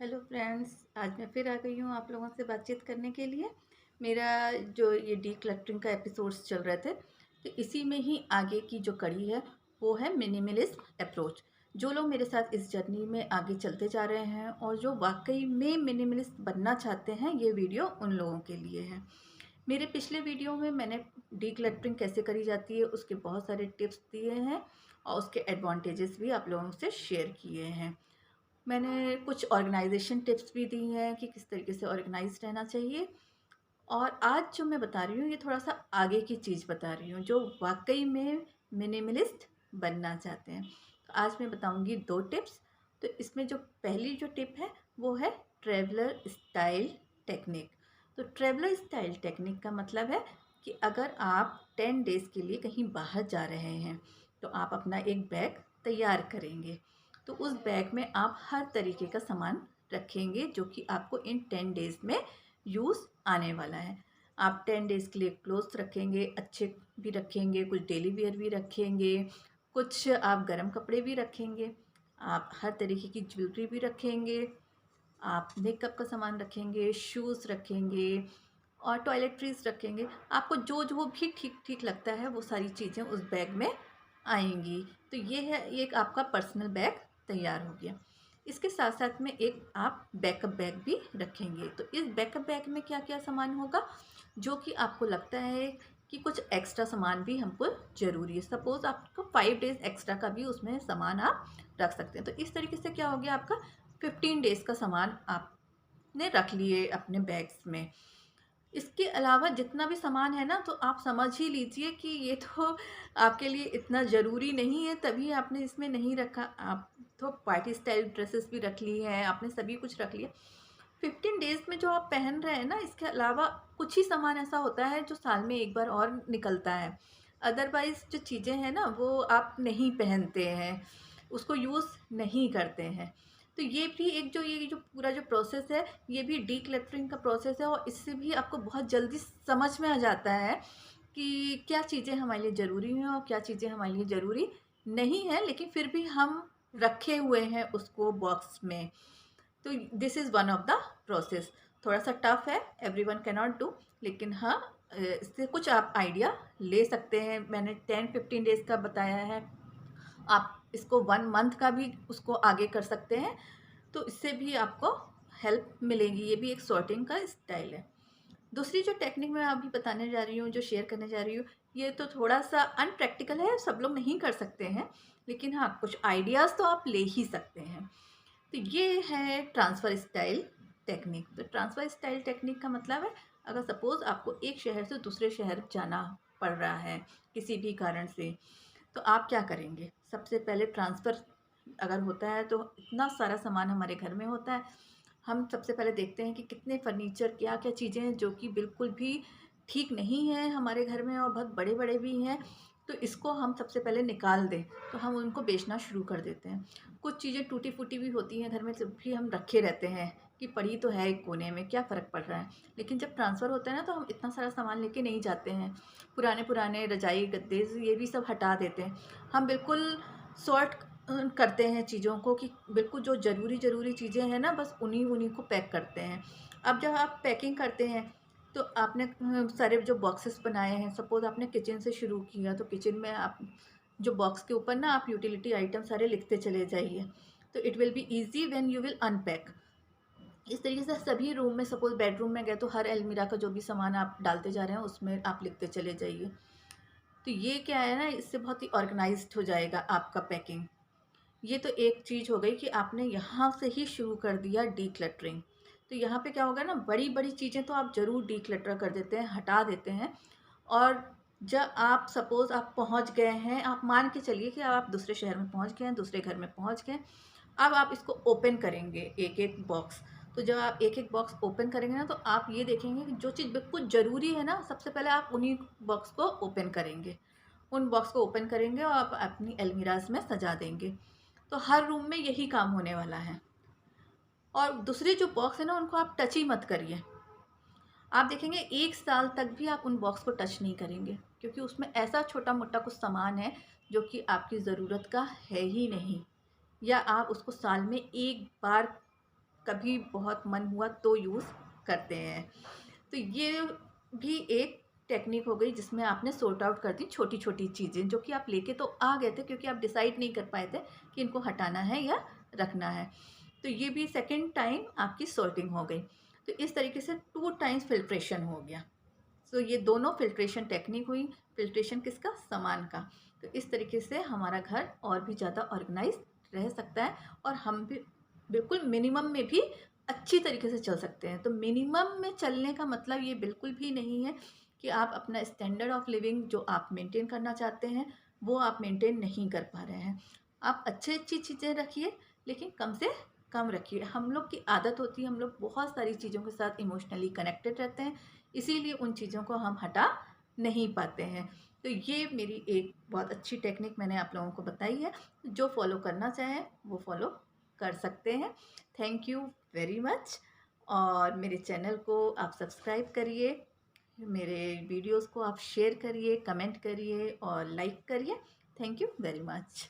Hello friends, आज मैं फिर आ गई हूँ आप लोगों से बातचीत करने के लिए। मेरा जो ये डीक्लटरिंग का एपिसोड्स चल रहे थे, तो इसी में ही आगे की जो कड़ी है वो है मिनिमलिस्ट अप्रोच। जो लोग मेरे साथ इस जर्नी में आगे चलते जा रहे हैं और जो वाकई में मिनिमलिस्ट बनना चाहते हैं, ये वीडियो उन लोगों के लिए है। मेरे पिछले वीडियो में मैंने डीक्लटरिंग कैसे करी जाती है उसके बहुत सारे टिप्स दिए हैं और उसके एडवांटेजेस भी आप लोगों से शेयर किए हैं। मैंने कुछ ऑर्गेनाइजेशन टिप्स भी दी हैं कि किस तरीके से ऑर्गेनाइज रहना चाहिए। और आज जो मैं बता रही हूँ ये थोड़ा सा आगे की चीज़ बता रही हूँ, जो वाकई में मिनिमलिस्ट बनना चाहते हैं। तो आज मैं बताऊँगी 2 टिप्स। तो इसमें जो पहली जो टिप है वो है ट्रैवलर स्टाइल टेक्निक। तो ट्रैवलर स्टाइल टेक्निक का मतलब है कि अगर आप 10 डेज़ के लिए कहीं बाहर जा रहे हैं तो आप अपना एक बैग तैयार करेंगे। तो उस बैग में आप हर तरीके का सामान रखेंगे जो कि आपको इन 10 डेज़ में यूज़ आने वाला है। आप 10 डेज़ के लिए क्लोथ्स रखेंगे, अच्छे भी रखेंगे, कुछ डेली वियर भी रखेंगे, कुछ आप गर्म कपड़े भी रखेंगे, आप हर तरीके की ज्वेलरी भी रखेंगे, आप मेकअप का सामान रखेंगे, शूज़ रखेंगे और टॉयलेटरीज़ रखेंगे। आपको जो भी ठीक-ठीक लगता है वो सारी चीज़ें उस बैग में आएँगी। तो ये है एक आपका पर्सनल बैग तैयार हो गया। इसके साथ-साथ में एक आप बैकअप बैग भी रखेंगे। तो इस बैकअप बैग में क्या-क्या सामान होगा, जो कि आपको लगता है कि कुछ एक्स्ट्रा सामान भी हमको ज़रूरी है। सपोज़ आपको 5 डेज़ एक्स्ट्रा का भी उसमें सामान आप रख सकते हैं। तो इस तरीके से क्या हो गया, आपका 15 डेज़ का सामान आपने रख लिए अपने बैग्स में। इसके अलावा जितना भी सामान है ना, तो आप समझ ही लीजिए कि ये तो आपके लिए इतना ज़रूरी नहीं है, तभी आपने इसमें नहीं रखा। आप तो पार्टी स्टाइल ड्रेसेस भी रख ली हैं, आपने सभी कुछ रख लिया। 15 डेज़ में जो आप पहन रहे हैं ना, इसके अलावा कुछ ही सामान ऐसा होता है जो साल में एक बार और निकलता है। अदरवाइज़ जो चीज़ें हैं ना, वो आप नहीं पहनते हैं, उसको यूज़ नहीं करते हैं। तो ये भी एक जो ये जो पूरा जो प्रोसेस है, ये भी डीक्लटरिंग का प्रोसेस है और इससे भी आपको बहुत जल्दी समझ में आ जाता है कि क्या चीज़ें हमारे लिए ज़रूरी हैं और क्या चीज़ें हमारे लिए ज़रूरी नहीं है, लेकिन फिर भी हम रखे हुए हैं उसको बॉक्स में। तो this is one of the process. थोड़ा सा टफ है, एवरीवन कैन नॉट डू, लेकिन हाँ, इससे कुछ आप आइडिया ले सकते हैं। मैंने 10-15 डेज़ का बताया है, आप इसको 1 मंथ का भी उसको आगे कर सकते हैं, तो इससे भी आपको हेल्प मिलेगी। ये भी एक सॉर्टिंग का स्टाइल है। दूसरी जो टेक्निक मैं अभी बताने जा रही हूँ, जो शेयर करने जा रही हूँ, ये तो थोड़ा-सा अनप्रैक्टिकल है, सब लोग नहीं कर सकते हैं, लेकिन हाँ, कुछ आइडियाज़ तो आप ले ही सकते हैं। तो ये है ट्रांसफ़र स्टाइल टेक्निक। तो ट्रांसफ़र स्टाइल टेक्निक का मतलब है, अगर सपोज़ आपको एक शहर से दूसरे शहर जाना पड़ रहा है किसी भी कारण से, तो आप क्या करेंगे? सबसे पहले ट्रांसफ़र अगर होता है तो इतना सारा सामान हमारे घर में होता है। हम सबसे पहले देखते हैं कि कितने फर्नीचर, क्या-क्या चीज़ें हैं जो कि बिल्कुल भी ठीक नहीं है हमारे घर में और बहुत बड़े-बड़े भी हैं। तो इसको हम सबसे पहले निकाल दें, तो हम उनको बेचना शुरू कर देते हैं। कुछ चीज़ें टूटी-फूटी भी होती हैं घर में, तब भी हम रखे रहते हैं कि पड़ी तो है एक कोने में, क्या फ़र्क पड़ रहा है। लेकिन जब ट्रांसफ़र होता है ना, तो हम इतना सारा सामान लेके नहीं जाते हैं। पुराने-पुराने रज़ाई, गद्दे ये भी सब हटा देते हैं। हम बिल्कुल सॉर्ट करते हैं चीज़ों को कि बिल्कुल जो ज़रूरी चीज़ें हैं ना, बस उन्हीं-उन्हीं को पैक करते हैं। अब जब आप पैकिंग करते हैं, तो आपने सारे जो बॉक्सेस बनाए हैं, सपोज़ आपने किचन से शुरू किया, तो किचन में आप जो बॉक्स के ऊपर ना आप यूटिलिटी आइटम सारे लिखते चले जाइए। तो it will be easy when you will unpack. इस तरीके से सभी रूम में, सपोज़ बेडरूम में गए तो हर अलमीरा का जो भी सामान आप डालते जा रहे हैं उसमें आप लिखते चले जाइए। तो ये क्या है ना, इससे बहुत ही ऑर्गेनाइज़्ड हो जाएगा आपका पैकिंग। ये तो एक चीज़ हो गई कि आपने यहाँ से ही शुरू कर दिया डीक्लटरिंग। तो यहाँ पे क्या होगा ना, बड़ी-बड़ी चीज़ें तो आप ज़रूर डीक्लटर कर देते हैं, हटा देते हैं। और जब आप सपोज़ आप पहुँच गए हैं, आप मान के चलिए कि आप दूसरे शहर में पहुँच गए हैं, दूसरे घर में पहुँच गए। अब आप इसको ओपन करेंगे एक-एक बॉक्स। तो जब आप एक-एक बॉक्स ओपन करेंगे ना, तो आप ये देखेंगे कि जो चीज़ बिल्कुल ज़रूरी है ना, सबसे पहले आप उन्हीं बॉक्स को ओपन करेंगे। उन बॉक्स को ओपन करेंगे और आप अपनी अलमीराज़ में सजा देंगे। तो हर रूम में यही काम होने वाला है। और दूसरे जो बॉक्स है ना, उनको आप टच ही मत करिए। आप देखेंगे 1 साल तक भी आप उन बॉक्स को टच नहीं करेंगे, क्योंकि उसमें ऐसा छोटा-मोटा कुछ सामान है जो कि आपकी ज़रूरत का है ही नहीं, या आप उसको साल में 1 बार कभी बहुत मन हुआ तो यूज़ करते हैं। तो ये भी एक टेक्निक हो गई जिसमें आपने सॉर्ट आउट कर दी छोटी छोटी चीज़ें जो कि आप लेके तो आ गए थे, क्योंकि आप डिसाइड नहीं कर पाए थे कि इनको हटाना है या रखना है। तो ये भी सेकंड टाइम आपकी सॉर्टिंग हो गई। तो इस तरीके से 2 टाइम्स फ़िल्ट्रेशन हो गया। तो ये दोनों फ़िल्ट्रेशन टेक्निक हुई। फ़िल्ट्रेशन किसका? सामान का। तो इस तरीके से हमारा घर और भी ज़्यादा ऑर्गेनाइज़ रह सकता है और हम भी बिल्कुल मिनिमम में भी अच्छी तरीके से चल सकते हैं। तो मिनिमम में चलने का मतलब ये बिल्कुल भी नहीं है कि आप अपना स्टैंडर्ड ऑफ लिविंग जो आप मेंटेन करना चाहते हैं, वो आप मेंटेन नहीं कर पा रहे हैं। आप अच्छी चीज़ें रखिए, लेकिन कम से कम रखिए। हम लोग की आदत होती है, हम लोग बहुत सारी चीज़ों के साथ इमोशनली कनेक्टेड रहते हैं, इसीलिए उन चीज़ों को हम हटा नहीं पाते हैं। तो ये मेरी एक बहुत अच्छी टेक्निक मैंने आप लोगों को बताई है। जो फॉलो करना चाहें वो फॉलो कर सकते हैं। Thank you very much. और मेरे चैनल को आप सब्सक्राइब करिए, मेरे वीडियोस को आप शेयर करिए, कमेंट करिए और लाइक करिए। Thank you very much.